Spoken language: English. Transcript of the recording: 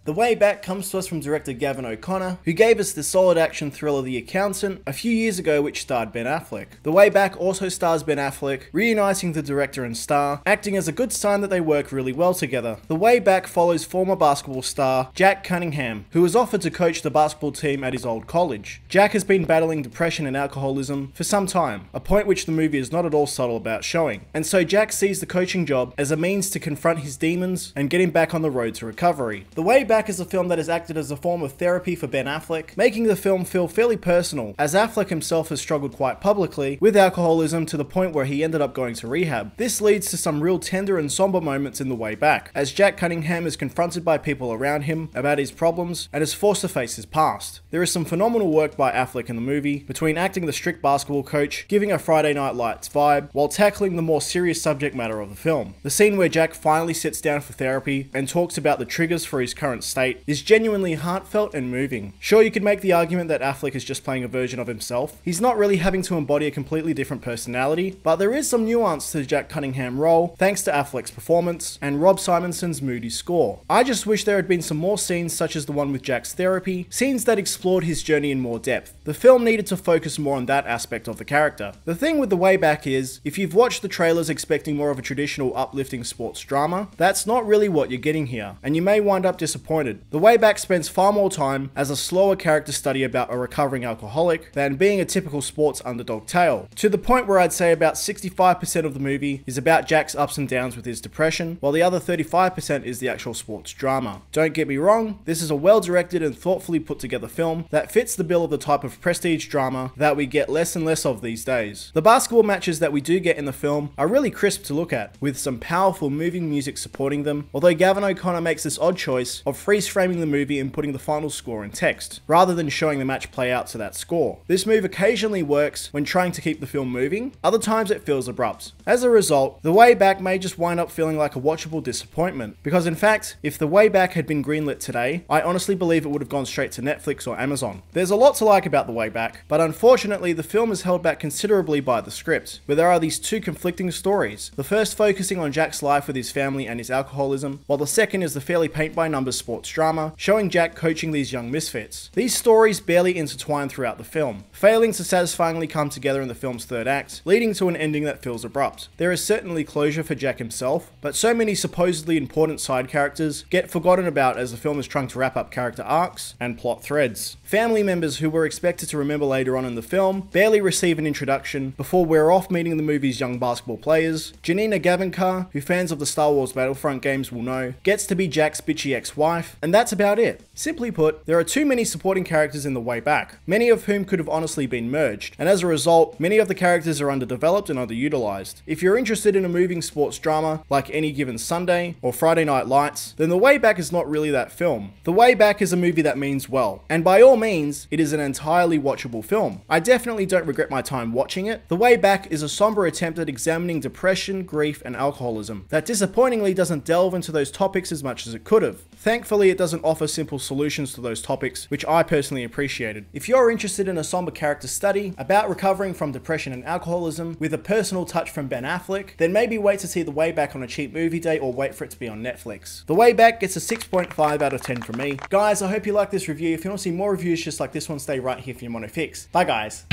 The Way Back comes to us from director Gavin O'Connor, who gave us the solid action thriller The Accountant a few years ago, which starred Ben Affleck. The Way Back also stars Ben Affleck, reuniting the director and star, acting as a good sign that they work really well together. The Way Back follows former basketball star Jack Cunningham, who was offered to coach the basketball team at his old college. Jack has been battling depression and alcoholism for some time, a point which the movie is not at all subtle about showing. And so Jack sees the coaching job as a means to confront his demons and get him back on the road to recovery. The Way Back is a film that has acted as a form of therapy for Ben Affleck, making the film feel fairly personal, as Affleck himself has struggled quite publicly with alcoholism to the point where he ended up going to rehab. This leads to some real tender and somber moments in The Way Back, as Jack Cunningham is confronted by people around him about his problems and is forced to face his past. There is some phenomenal work by Affleck in the movie, between acting the strict basketball coach, giving a Friday Night Lights vibe, while tackling the more serious subject matter of the film. The scene where Jack finally sits down for therapy and talks about the triggers for his current state is genuinely heartfelt and moving. Sure, you could make the argument that Affleck is just playing a version of himself. He's not really having to embody a completely different personality, but there is some nuance to the Jack Cunningham role thanks to Affleck's performance and Rob Simonson's moody score. I just wish there had been some more scenes such as the one with Jack's therapy, scenes that explored his journey in more depth. The film needed to focus more on that aspect of the character. The thing with The Way Back is, if you've watched the trailers expecting more of a traditional uplifting sports drama, that's not really what you're getting here, and you may wind up disappointed. The Way Back spends far more time as a slower character study about a recovering alcoholic than being a typical sports underdog tale, to the point where I'd say about 65% of the movie is about Jack's ups and downs with his depression, while the other 35% is the actual sports drama. Don't get me wrong, this is a well-directed and thoughtfully put together film that fits the bill of the type of prestige drama that we get less and less of these days. The basketball matches that we do get in the film are really crisp to look at, with some powerful moving music supporting them, although Gavin O'Connor makes this odd choice of freeze-framing the movie and putting the final score in text, rather than showing the match play out to that score. This move occasionally works when trying to keep the film moving, other times it feels abrupt. As a result, The Way Back may just wind up feeling like a watchable disappointment, because in fact, if The Way Back had been greenlit today, I honestly believe it would have gone straight to Netflix or Amazon. There's a lot to like about The Way Back, but unfortunately the film is held back considerably by the script, where there are these two conflicting stories. The first focusing on Jack's life with his family and his alcoholism, while the second is the fairly paint-by-numbers sports drama, showing Jack coaching these young misfits. These stories barely intertwine throughout the film, failing to satisfyingly come together in the film's third act, leading to an ending that feels abrupt. There is certainly closure for Jack himself, but so many supposedly important side characters get forgotten about as the film is trying to wrap up character arcs and plot threads. Family members who we're expected to remember later on in the film barely receive an introduction before we're off meeting the movie's young basketball players. Janina Gavankar, who fans of the Star Wars Battlefront games will know, gets to be Jack's bitchy ex-wife, and that's about it. Simply put, there are too many supporting characters in The Way Back, many of whom could have honestly been merged, and as a result, many of the characters are underdeveloped and underutilized. If you're interested in a moving sports drama like Any Given Sunday or Friday Night Lights, then The Way Back is not really that film. The Way Back is a movie that means well, and by all means, it is an entirely watchable film. I definitely don't regret my time watching it. The Way Back is a somber attempt at examining depression, grief, and alcoholism that disappointingly doesn't delve into those topics as much as it could have. Thankfully, it doesn't offer simple solutions to those topics, which I personally appreciated. If you're interested in a somber character study about recovering from depression and alcoholism with a personal touch from Ben Affleck, then maybe wait to see The Way Back on a cheap movie day or wait for it to be on Netflix. The Way Back gets a 6.5 out of 10 from me. Guys, I hope you like this review. If you want to see more reviews just like this one, stay right here for your Mono Fix. Bye guys.